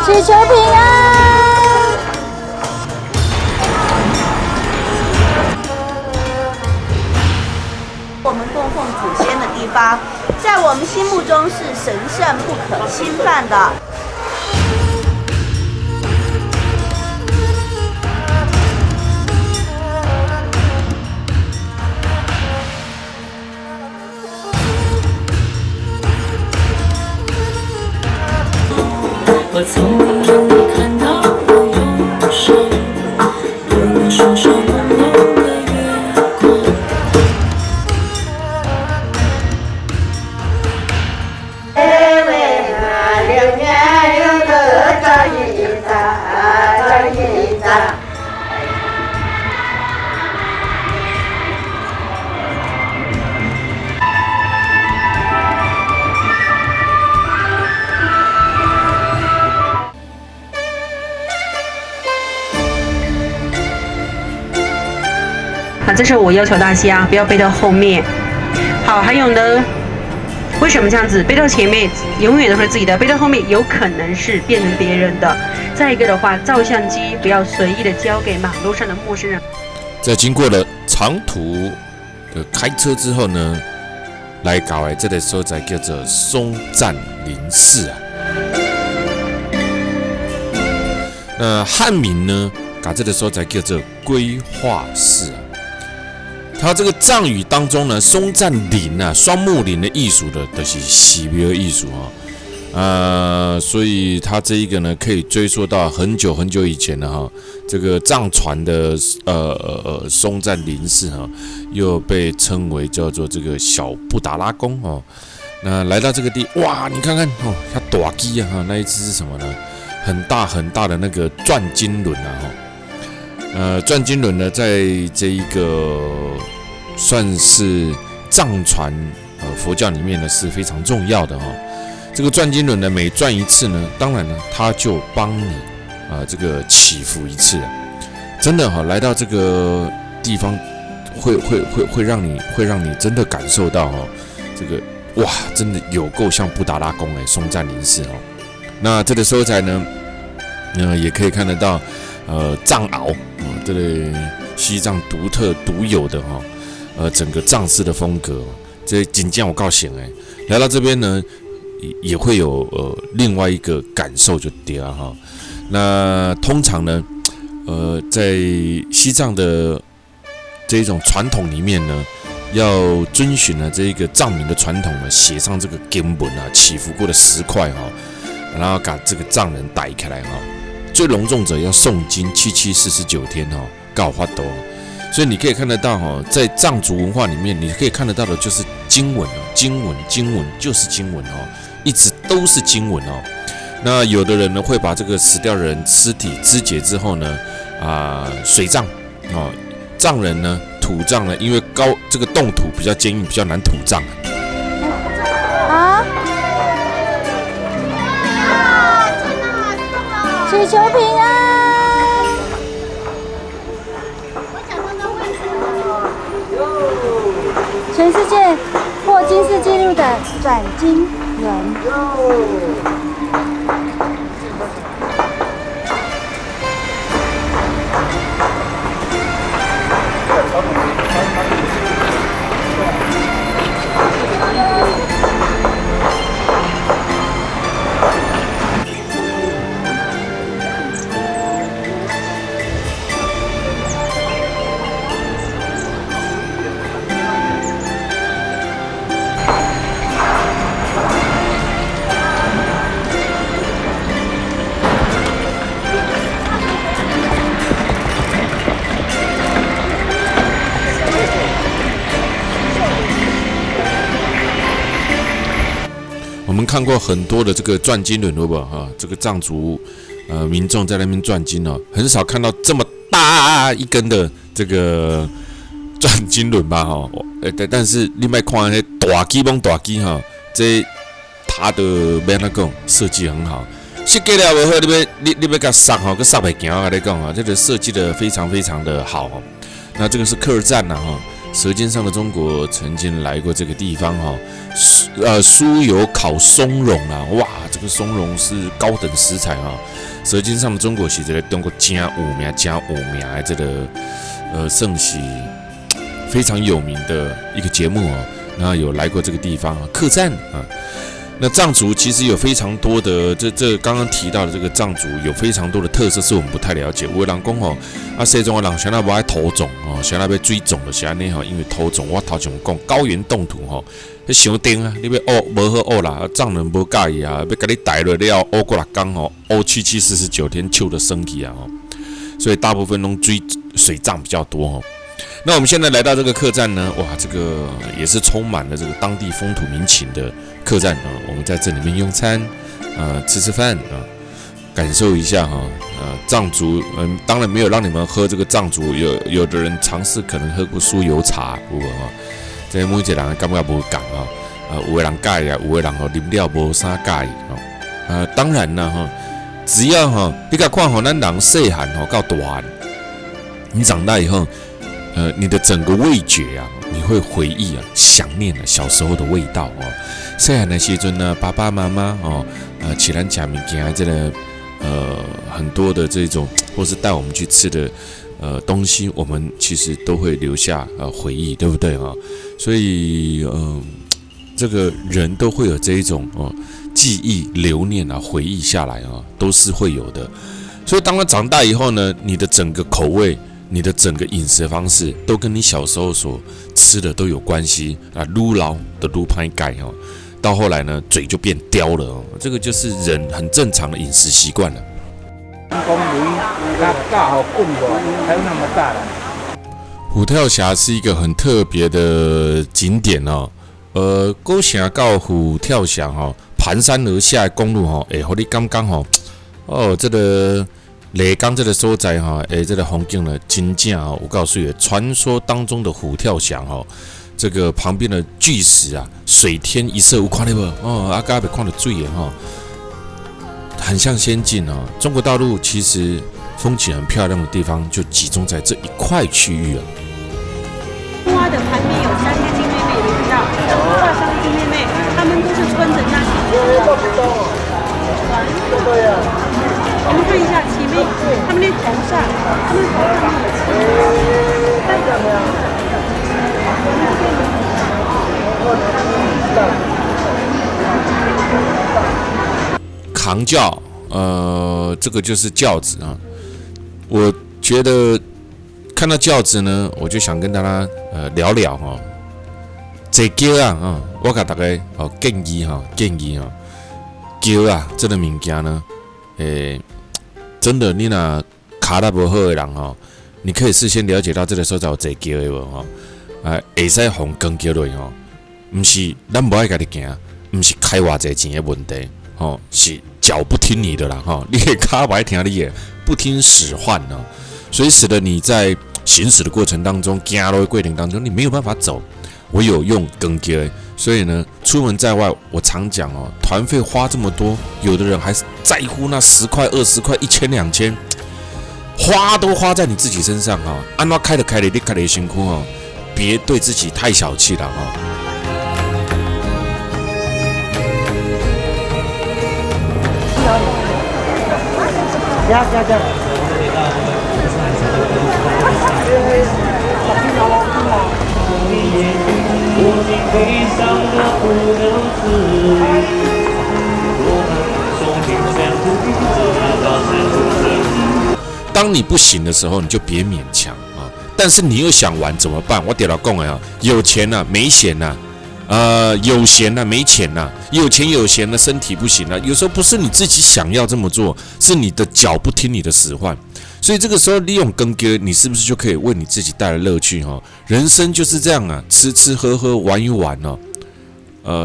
祈求平安。我们供奉祖先的地方，在我们心目中是神圣不可侵犯的。我从你眼里看到了忧伤，有你双手朦胧的月光。这时候我要求大家不要背到后面。好，还有呢，为什么这样子？背到前面永远都是自己的，背到后面有可能是变成别人的。再一个的话，照相机不要随意的交给马路上的陌生人。在经过了长途的开车之后呢，来到的这个所在叫做松赞林寺啊。那汉名呢，把这个所在叫做规划寺啊。它这个藏语当中呢，松赞林啊，双木林的艺术的，就是寺庙的艺术啊，所以它这一个呢，可以追溯到很久很久以前了哈。这个藏传的松赞林寺哈，又被称为叫做这个小布达拉宫哦。那来到这个地，哇，你看看哦，它大鸡啊哈，那一只是什么呢？很大很大的那个转经轮啊哈。转经轮呢，在这一个算是藏传佛教里面呢是非常重要的哈。这个转经轮呢，每转一次呢，当然呢，它就帮你这个祈福一次，真的哈，来到这个地方会让你真的感受到哈，这个哇，真的有够像布达拉宫松赞林寺哦。那这个所在呢，也可以看得到藏獒这个西藏独特独有的整个藏式的风格，这真正有够行来到这边呢，也会有另外一个感受就对了哈。那通常呢，在西藏的这一种传统里面呢，要遵循了这一个藏民的传统呢，写上这个经文啊，祈福过的石块哈，然后把这个藏人带起来哈。最隆重者要诵经749天哈，告发多。所以你可以看得到哈，在藏族文化里面，你可以看得到的就是经文经文就是经文哦，一直都是经文哦。那有的人呢会把这个死掉的人尸体肢解之后呢，水葬哦，藏人呢土葬呢，因为这个冻土比较坚硬，比较难土葬。祈求平安。全世界破金氏纪录的转经轮。我们看过很多的这个转经轮，对不哈？这个藏族民众在那边转经哦，很少看到这么大一根的这个转经轮吧哈。但是另外看那大机哈，这它的要怎讲设计很好，设计了不好，你要甲杀哈，个杀袂行啊！你讲啊，这个设计的非常非常的好。那这个是客栈呐哈，舌尖上的中国曾经来过这个地方哈，酥油烤松茸啊，哇，这个松茸是高等食材啊。舌尖上的中国是这个中国真有名的这个盛喜非常有名的一个节目哦。然后有来过这个地方客栈啊。那藏族其实有非常多的这刚刚提到的这个藏族有非常多的特色是我们不太了解。有的人讲哦，西中的人想要不爱投种哦，想要被追种的是安尼哈，因为投种我头前讲高原冻土吼，迄伤顶啊，你要学无好学啦，藏人无介意啊，要甲你逮了了学过6天吼，学7 49天秋的身体啊吼，所以大部分都水藏比较多吼。那我们现在来到这个客栈呢，哇，这个也是充满了这个当地风土民情的客栈啊。我们在这里面用餐，吃饭啊，感受一下哈，藏族，当然没有让你们喝这个藏族，有的人尝试可能喝过酥油茶，有无哈？这每一个人感觉无同啊，有的人介意啊，有的人啉了无啥介意当然啦哈，只要哈，你甲看吼，咱人细汉吼到大汉，你长大以后。你的整个味觉啊，你会回忆啊，想念了小时候的味道哦。细汉的时阵呢，爸爸妈妈哦，起来吃物件，这个很多的这种，或是带我们去吃的东西，我们其实都会留下回忆，对不对啊？所以这个人都会有这一种记忆留念啊，回忆下来啊，都是会有的。所以当他长大以后呢，你的整个口味。你的整个饮食方式都跟你小时候所吃的都有关系啊，愈老的愈歹改哦，到后来呢，嘴就变刁了哦，这个就是人很正常的饮食习惯了。虎跳峡是一个很特别的景点哦，高城到虎跳峡哈，盘山而下的公路哈，互你感觉这个。雷刚这个所在哈，这个风景呢，真正哦，我告诉你，传说当中的虎跳峡哈，这个旁边的巨石啊，水天一色，有看到无？阿刚被看到最眼哈，很像仙境哦。中国大陆其实风景很漂亮的地方，就集中在这一块区域啊。青蛙的旁边有3个金妹妹，你知道？这3个金妹妹，她们都是穿着那我们看一下前面，他们的头上，他们头上有扛轿，这个就是轿子啊。我觉得看到轿子呢，我就想跟大家聊聊哈。坐轿啊，我给大家建议哈，轿啊，这个物件呢，真的，你若脚力不好的人吼，你可以事先了解到这个所在有坐轿的无吼，会使放光桥落去吼，唔是咱无爱家己行，唔是开偌济钱的问题，吼，是脚不听你的啦吼，你的脚不爱听你的，不听使唤呢，所以使得你在行驶的过程当中，行路的过程当中，你没有办法走，唯有用光桥的。所以呢，出门在外，我常讲哦，团费花这么多，有的人还是在乎那10块、20块、1000、2000，花都花在你自己身上哈。按照开的，你开的辛苦哦，别对自己太小气了哈。当你不行的时候，你就别勉强啊。但是你又想玩怎么办？我点了讲啊，有钱呐、没闲呐、有闲呐、没钱呐、有钱有闲的身体不行了。有时候不是你自己想要这么做，是你的脚不听你的使唤。所以这个时候利用光桥，你是不是就可以为你自己带来乐趣哈？人生就是这样啊，吃吃喝喝玩一玩哦，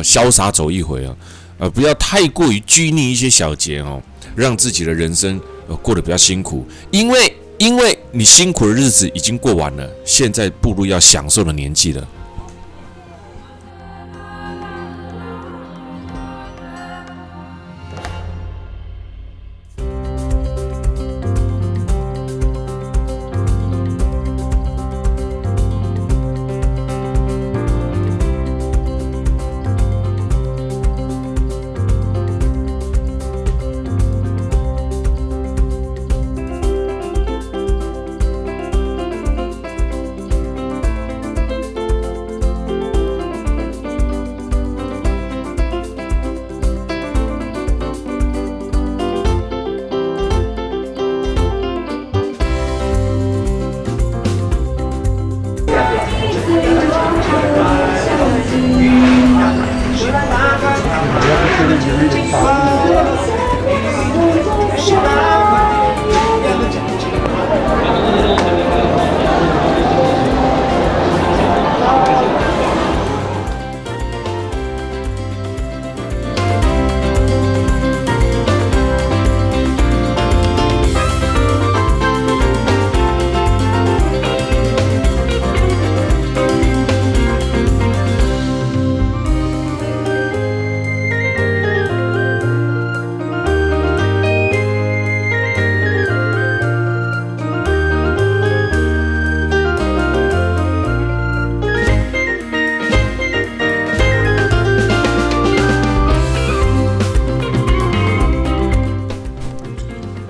潇洒走一回啊，不要太过于拘泥一些小节哦，让自己的人生过得比较辛苦，因为你辛苦的日子已经过完了，现在步入要享受的年纪了。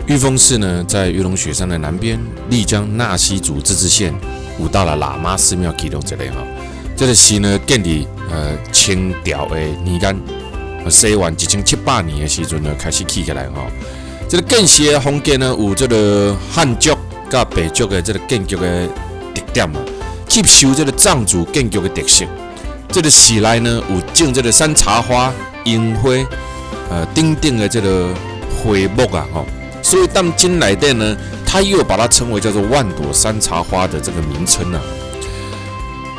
玉峰寺呢，在玉龙雪山的南边，丽江纳西族自治县有到了喇嘛寺庙其中一个哈。这个寺呢，建立清朝的年间，西元1700年的时阵呢，开始起起来哈。这个建寺的风格呢，有这个汉族甲北族的这个建筑的特点啊，吸收这个藏族建筑的特色。这个寺内呢，有种这个山茶花、樱花，顶顶的这个花木啊，哈。所以当今来的呢，它又把它称为叫做万朵山茶花的这个名称啊，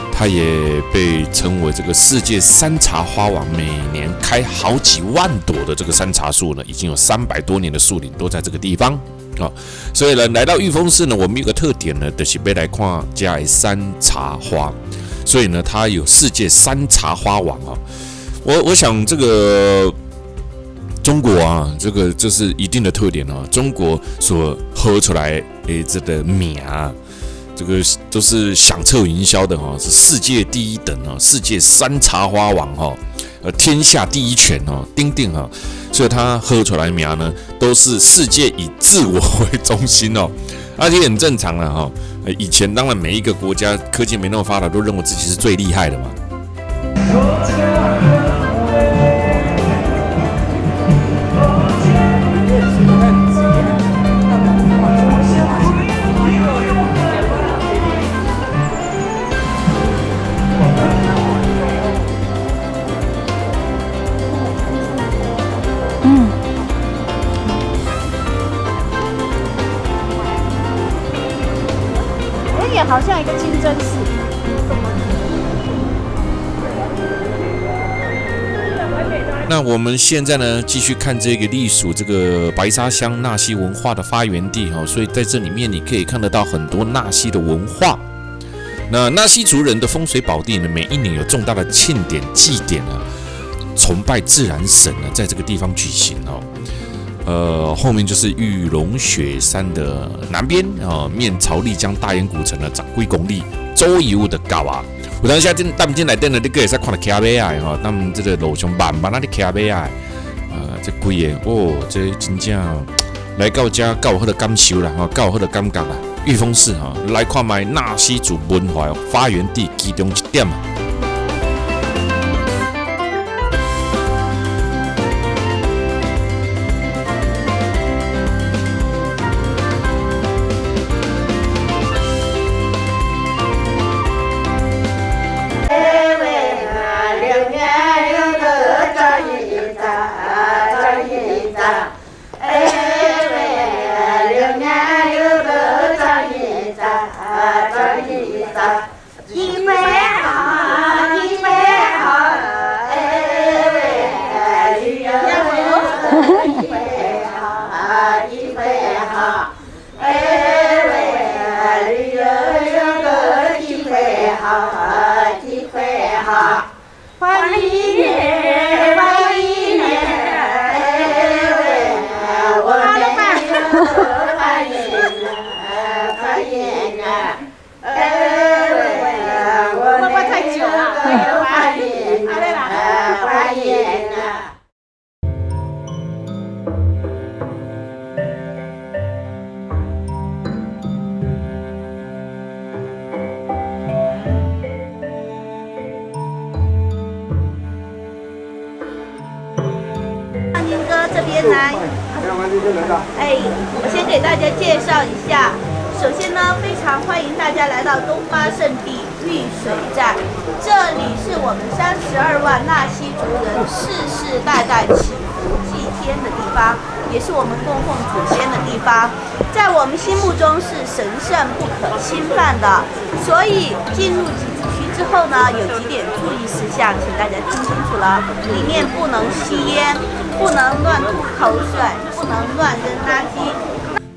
它也被称为这个世界山茶花王，每年开好几万朵的这个山茶树呢，已经有300多年的树龄都在这个地方啊。所以呢，来到玉峰寺呢，我们有个特点呢，就是要来看这的山茶花，所以呢，它有世界山茶花王啊。我想这个。中国啊，这个就是一定的特点啊。中国所喝出来的这个米啊，这个都是响彻云霄的哈，是世界第一等啊，世界山茶花王哈，天下第一犬哦，丁丁哈，所以他喝出来米呢，都是世界以自我为中心哦，而且很正常了哈。以前当然每一个国家科技没那么发达，都认为自己是最厉害的嘛。好像一个清真寺。那我们现在呢，继续看这个隶属这个白沙乡纳西文化的发源地哈，所以在这里面你可以看得到很多纳西的文化。那纳西族人的风水宝地呢，每一年有重大的庆典祭典啊，崇拜自然神呢，在这个地方举行哦。后面就是玉龙雪山的南边啊，面朝丽江大研古城的10几公里左右的高啊。有当时当进来等的，你个会使看到骑马啊，吼，他们这个路上慢慢那里骑马啊，这几个哦，这真正来到这够有好的感受啦，吼，够有好的感觉啦。玉峰寺哈，来看卖纳西族文化发源地其中一点啊。这边来，我先给大家介绍一下。首先呢，非常欢迎大家来到东巴圣地玉水站，这里是我们32万纳西族人世世代代祈福祭天的地方，也是我们供奉祖先的地方，在我们心目中是神圣不可侵犯的。所以进入集资区之后呢，有几点注意事项，请大家听清楚了：里面不能吸烟，不能乱吐口水，不能乱扔垃圾。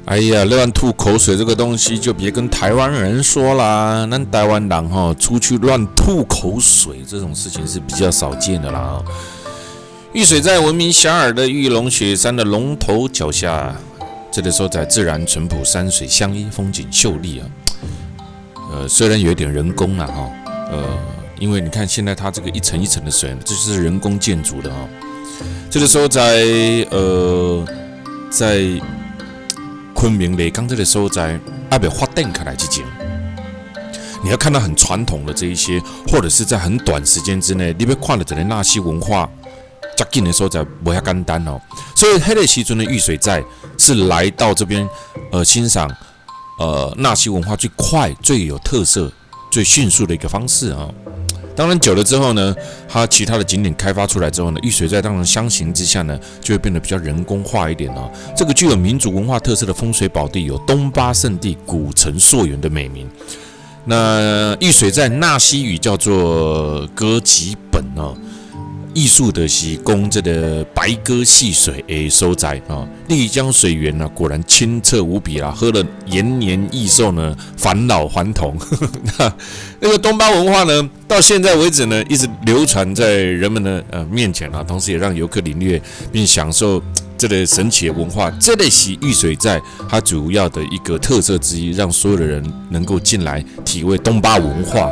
哎呀，乱吐口水这个东西就别跟台湾人说啦。那台湾人出去乱吐口水这种事情是比较少见的啦。玉水在闻名遐迩的玉龙雪山的龙头脚下，这个所在自然淳朴，山水相依，风景秀丽啊。虽然有一点人工啦因为你看现在它这个一层一层的水，这就是人工建筑的这个时候在昆明雷刚这个所在还没发展开来之前，你要看到很传统的这一些，或者是在很短时间之内，你要看到这个纳西文化接近的所在不遐简单哦。所以迄个时阵的玉水寨是来到这边欣赏纳西文化最快、最有特色、最迅速的一个方式啊。当然久了之后呢，它其他的景点开发出来之后呢，玉水寨当然相形之下呢，就会变得比较人工化一点哦。这个具有民族文化特色的风水宝地，有东巴圣地、古城溯源的美名。那玉水寨纳西语叫做歌吉本哦，艺术的是供这个白鸽戏水的所在啊。丽江水源呢，果然清澈无比啦，喝了延年益寿呢，返老还童。那个东巴文化呢，到现在为止呢，一直流传在人们的面前啊，同时也让游客领略并享受这类神奇的文化。这类是玉水寨它主要的一个特色之一，让所有的人能够进来体味东巴文化。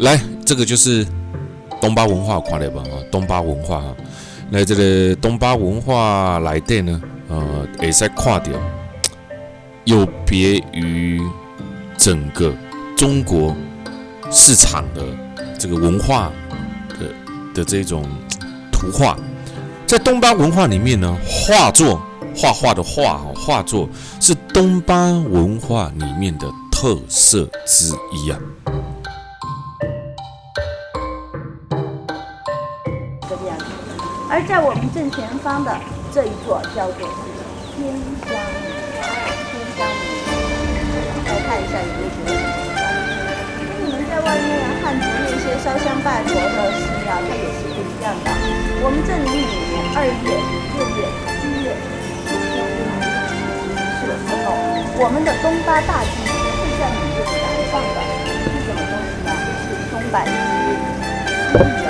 来，这个就是东巴文化，看到吧？东巴文化哈，来这个东巴文化内底呢，会使看到有别于整个中国市场的这个文化的这种图画，在东巴文化里面呢，画作、画画的画作是东巴文化里面的特色之一啊。而在我们正前方的这一座叫做天香炉，来看一下有没有觉得跟你们在外面汉族那些烧香拜佛的寺庙，它也是不一样的。我们这里每年2月、6月、7月是的时候，我们的东巴大祭会在里面燃放的是什么东西呢？是松柏枝、酥油，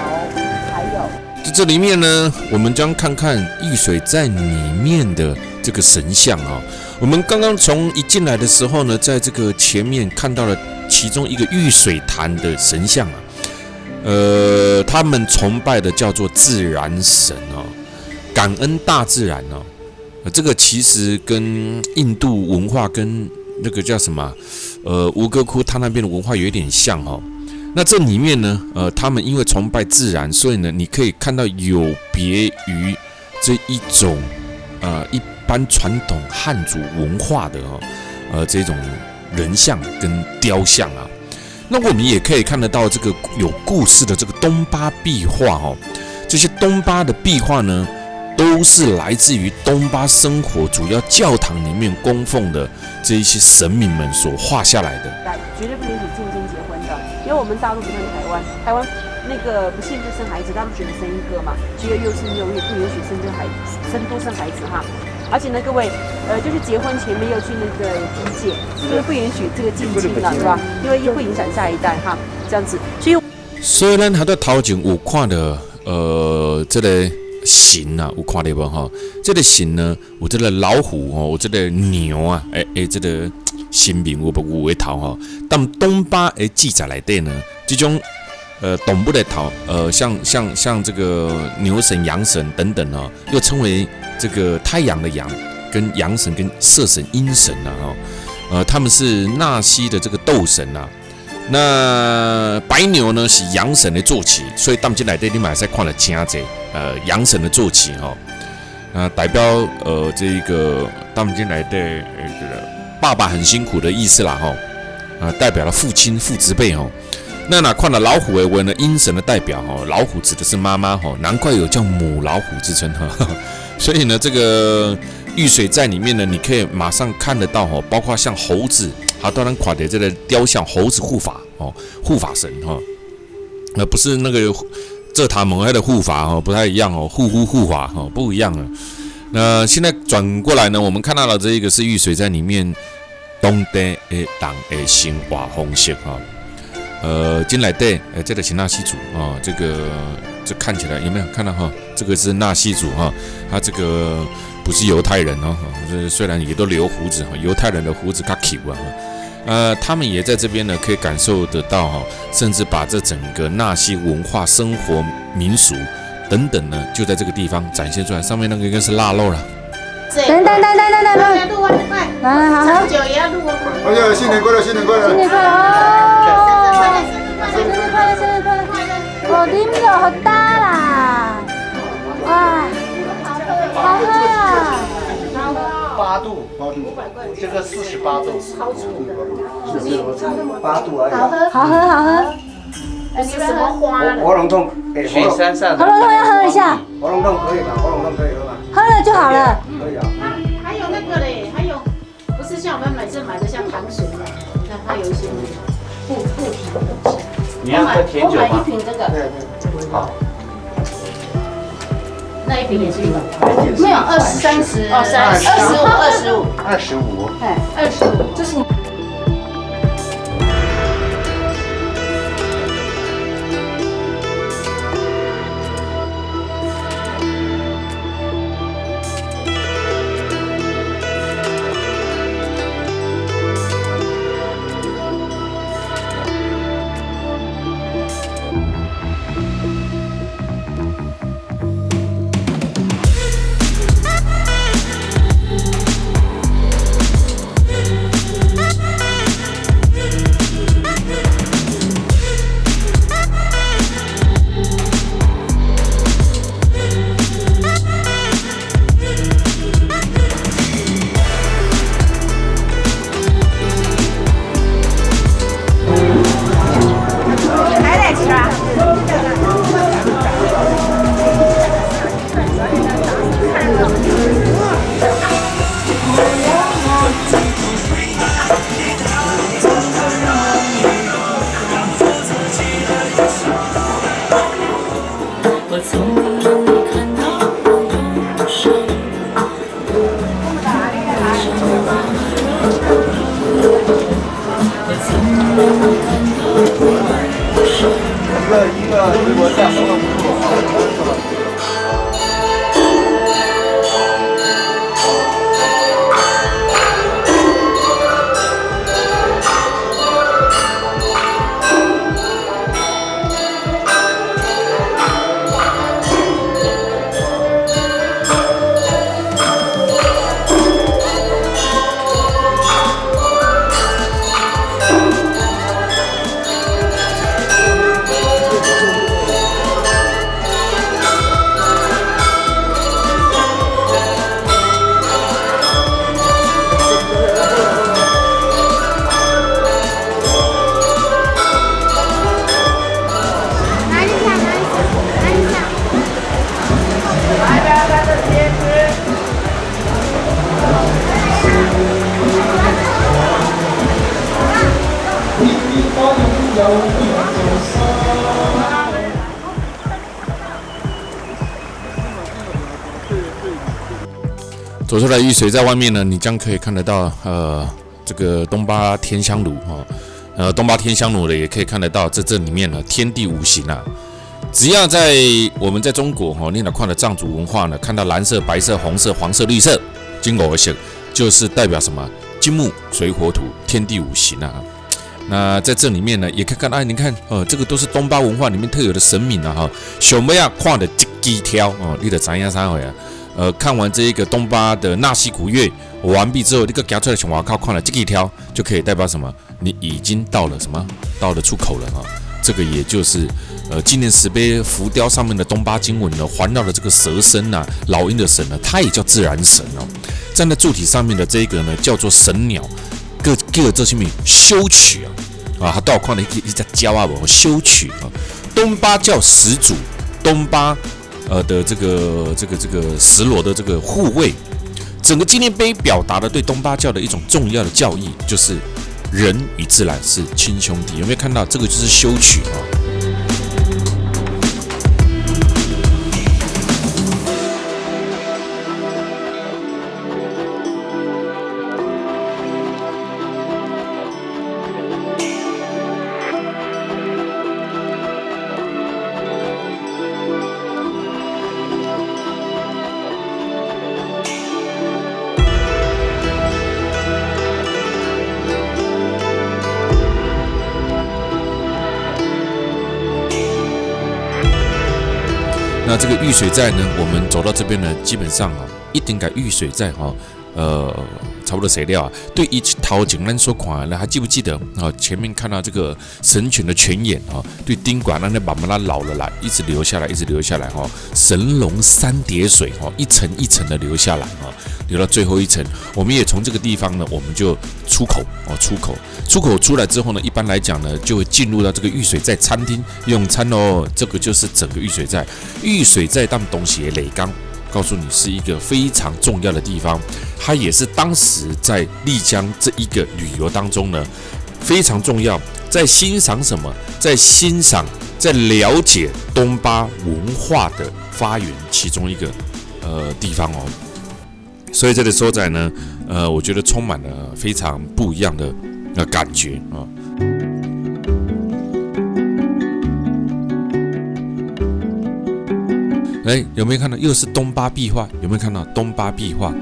还有。这里面呢，我们将看看玉水寨里面的这个神像啊。我们刚刚从一进来的时候呢，在这个前面看到了其中一个玉水潭的神像啊。他们崇拜的叫做自然神哦，感恩大自然哦。这个其实跟印度文化跟那个叫什么吴哥窟它那边的文化有一点像哦。那这里面呢，他们因为崇拜自然，所以呢，你可以看到有别于这一种一般传统汉族文化的这种人像跟雕像啊。那我们也可以看得到这个有故事的这个东巴壁画哦，这些东巴的壁画呢，都是来自于东巴生活主要教堂里面供奉的这一些神明们所画下来的。绝对不允许近亲结婚的，因为我们大陆不像台湾，台湾那个不限制生孩子，他们只能生一个嘛，只有幼稚幼育不允许生多生孩子哈。而且呢，各位，就是结婚前面要去那个体检，是不是不允许这个近亲了，对吧？因为会影响下一代哈，这样子。所以咱还在头前有看的这个神啊，有看到无哈？这个神呢，有这个老虎哦，有这个牛啊，这个神明有有的头哈。但东巴的记载内底呢，这种动物的头，像这个牛神、羊神等等啊，又称为这个太阳的阳，跟阳神跟色神、阴神啊，他们是纳西的这个斗神啊。那白牛呢是阳神的坐骑，所以他们这内底你马上看了真侪阳神的坐骑哈，代表这个他们这内底爸爸很辛苦的意思啦哈，代表了父亲父之辈哈。那哪看了老虎为呢？阴神的代表哈，老虎指的是妈妈哈，难怪有叫母老虎之称哈。所以呢，这个玉水寨里面呢，你可以马上看得到哈，包括像猴子，当然看的这个雕像猴子护法哦，护法神哈，不是那个这塔蒙爱的护法哈，不太一样哦，护法哈，不一样了。那现在转过来呢，我们看到了这一个是玉水寨里面当地的人的生活方式哈。进来的这个是纳西族啊，这看起来有没有看到哈？这个是纳西族哈，它这个不是犹太人哦，虽然也都留胡子，犹太人的胡子较 Q 啊，他们也在这边呢，可以感受得到哈，甚至把这整个纳西文化、生活、民俗等等呢，就在这个地方展现出来。上面那个应该是腊肉了。等，来，好，长久也要录哦。哎呀，新年快乐，新年快乐！新年快乐哦！生日快乐，生日快乐！我啉肉好大啦！哇，好喝啊8度，这个48度，8度而已。好喝！是什么花的？活龙洞，雪山上喉咙痛要喝一下，活龙洞可以吗？活龙洞可以喝吗？喝了就好了。可以啊。还有那个嘞，还有不是像我们每次买的像糖水的，你看它有一些不甜的东西。你要喝甜酒吗？我买一瓶这个，好。那一瓶也是100块。没有30，哦25。哎，25，这是你。我从梦里看到我忧伤，我从梦里看到我忧伤。一个回国下收了不错。走出来玉水，在外面呢，你将可以看得到这个东巴天香炉东巴天香炉的也可以看得到，在这里面呢，天地五行啊，只要我们在中国你哪看的藏族文化呢，看到蓝色、白色、红色、黄色、绿色，金偶色就是代表什么？金木水火土，天地五行啊。那在这里面呢，也可以看到，你看这个都是东巴文化里面特有的神明啊小妹啊看的这几条你的怎样三回啊？看完这一个东巴的纳西古乐完毕之后，你个夹出来从外靠看了这一条，就可以代表什么？你已经到了什么？到了出口了这个也就是纪念石碑浮雕上面的东巴经文呢，环绕的这个蛇身啊，老鹰的神呢，它也叫自然神站在柱体上面的这个呢，叫做神鸟，叫这些名修曲它到看的一只鸟啊，修曲东巴叫始祖，东巴的这个石螺的这个护卫，整个纪念碑表达了对东巴教的一种重要的教义，就是人与自然是亲兄弟。有没有看到这个就是修曲那这个玉水寨呢，我们走到这边呢，基本上一定改玉水寨差不多谁料啊？对，一头前咱所看的，还记不记得前面看到这个神犬的泉眼对，丁管那慢慢老了啦，一直流下来，一直流下来神龙三叠水一层一层的流下来流到最后一层。我们也从这个地方呢，我们就出口出来之后呢，一般来讲呢，就会进入到这个玉水寨餐厅用餐哦。这个就是整个玉水寨。玉水寨当东西的雷刚。告诉你是一个非常重要的地方，它也是当时在丽江这一个旅游当中呢非常重要，在欣赏什么？在欣赏，在了解东巴文化的发源其中一个地方哦。所以这里所在呢，我觉得充满了非常不一样的感觉啊。哎，有没有看到？又是东巴壁画，有没有看到东巴壁画？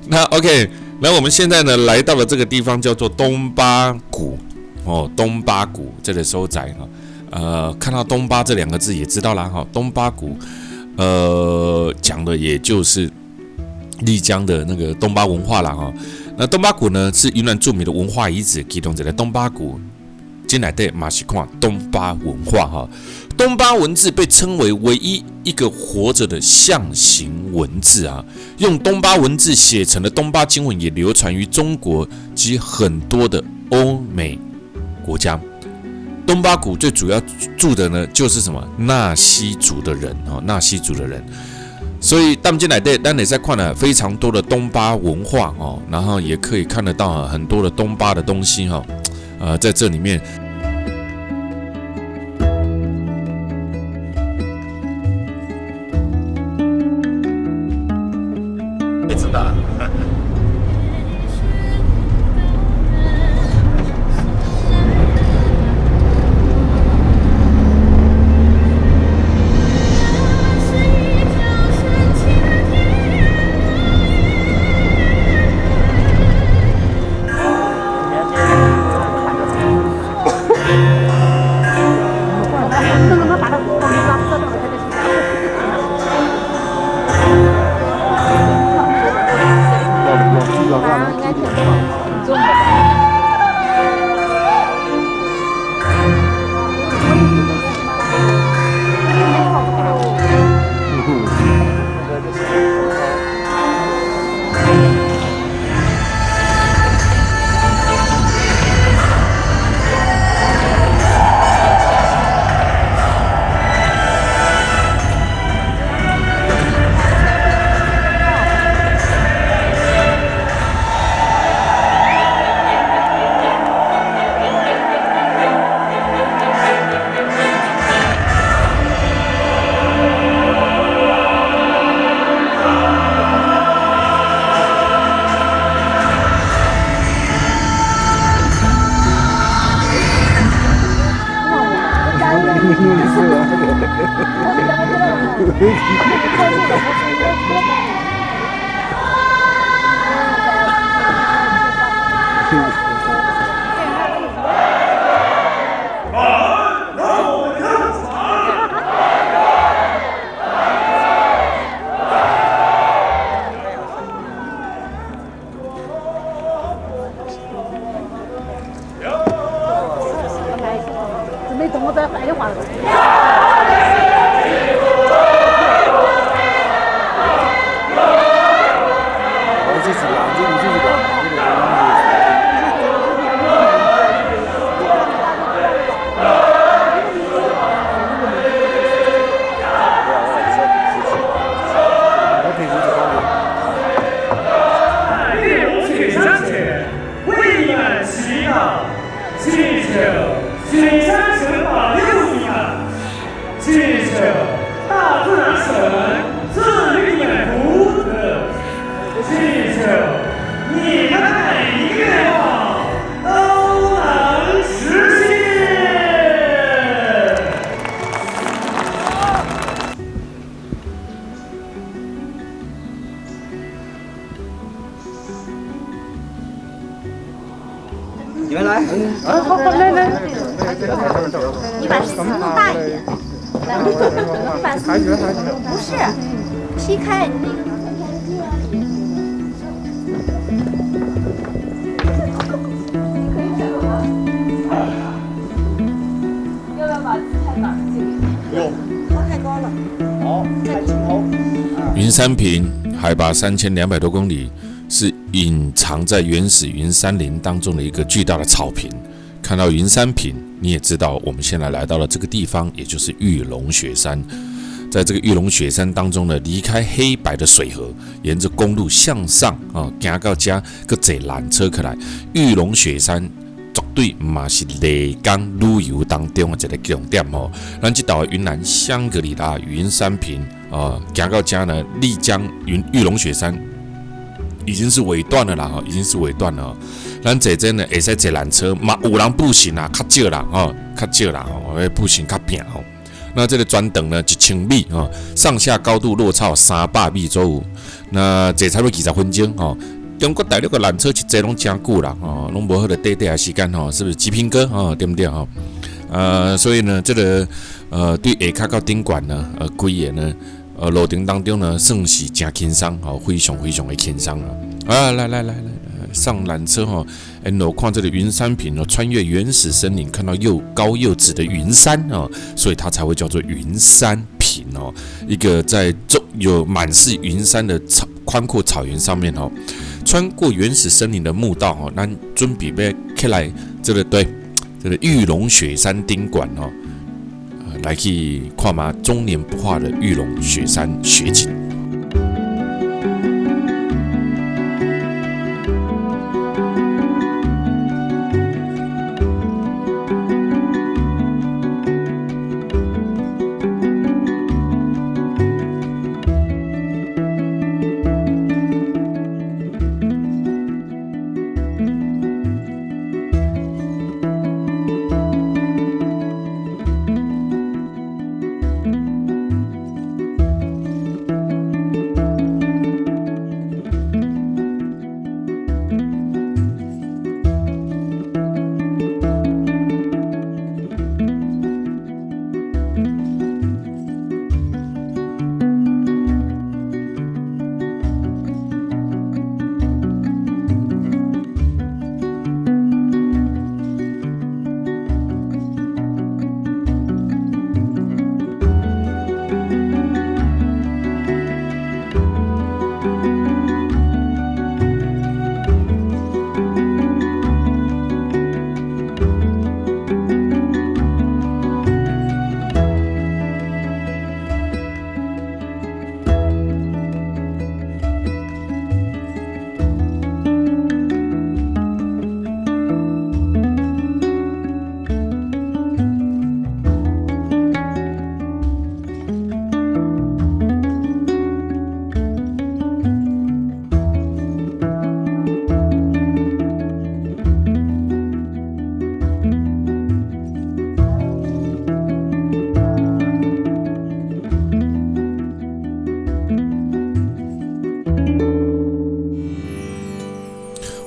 那 OK， 那我们现在呢来到了这个地方，叫做东巴谷。东巴谷这个收窄看到东巴这两个字也知道啦东巴谷讲的也就是丽江的那个东巴文化啦那东巴谷呢是云南著名的文化遗址，其中这个东巴谷进来的马西看东巴文化东巴文字被称为唯一一个活着的象形文字用东巴文字写成的东巴经文也流传于中国及很多的欧美国家。东巴谷最主要住的呢，就是什么纳西族的人纳西族的人。所以他们进来的，但也在看了非常多的东巴文化然后也可以看得到很多的东巴的东西在这里面。不知道。没懂我在白话。你们来。好，来。你把尺度大一点。来，你把不是劈开那个。要不要把姿态拿这里？太高了。好，看镜头。云山坪海拔3200多公里，是隐藏在原始云山林当中的一个巨大的草坪。看到云山坪，你也知道我们现在来到了这个地方，也就是玉龙雪山。在这个玉龙雪山当中呢，离开黑白的水河，沿着公路向上啊，行到这个坐缆车起来。玉龙雪山绝对嘛是丽江旅游当中的一个重点哦。咱这岛的云南香格里拉云山坪行到这呢，丽江玉龙雪山已经是尾段了啦，已经是尾段了。咱这阵呢，会使坐缆车，嘛有人步行啊，较少啦，较少啦，步行较平哦。那这个专等呢，1000米上下高度落差300米左右，那坐差不多20分钟哦。中国大陆的缆车去坐拢真久啦，拢无好的短的时间是不是？极品哥对不对所以呢，这个对下骹到顶管呢，规个呢，路程当中呢，算是真轻松非常非常的轻松来。上缆车然看这个云山坪穿越原始森林，看到又高又直的云山所以它才会叫做云山坪一个在有满是云山的宽阔草原上面穿过原始森林的墓道咱准备要起来这个玉龙雪山丁馆来去看嘛终年不化的玉龙雪山雪景。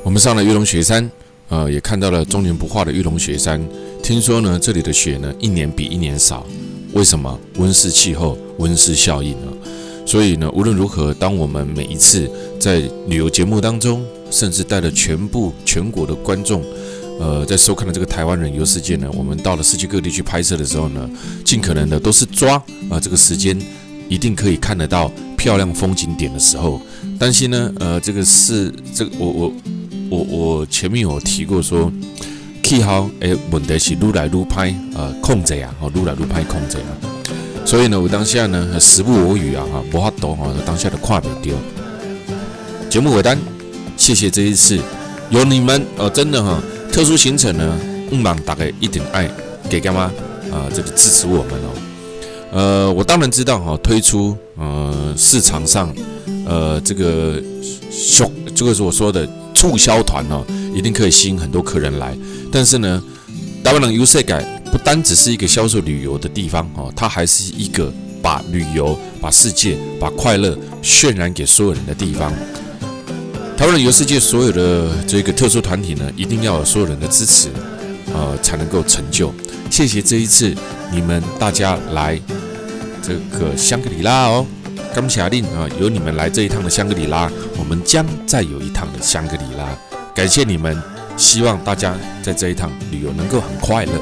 我们上了玉龙雪山，也看到了终年不化的玉龙雪山。听说呢，这里的雪呢，一年比一年少。为什么？温室气候、温室效应呢？所以呢，无论如何，当我们每一次在旅游节目当中，甚至带了全国的观众，在收看的这个台湾人游世界呢，我们到了世界各地去拍摄的时候呢，尽可能的都是抓这个时间，一定可以看得到漂亮风景点的时候。但是呢，这个我前面有提过说，气候的问题是愈来愈歹控制啊，愈来愈歹控制啊。所以呢，我当下呢时不我与啊，无法度当下的看不到。节目尾单，谢谢这一次有你们真的特殊行程呢，望大家一定爱给干嘛这个支持我们我当然知道推出市场上这个是我说的促销团一定可以吸引很多客人来。但是呢，台湾人游世界不单只是一个销售旅游的地方它还是一个把旅游、把世界、把快乐渲染给所有人的地方。台湾的游世界所有的这个特殊团体呢，一定要有所有人的支持，才能够成就。谢谢这一次你们大家来这个香格里拉哦，感谢您啊，有你们来这一趟的香格里拉，我们将再有一趟的香格里拉。感谢你们，希望大家在这一趟旅游能够很快乐。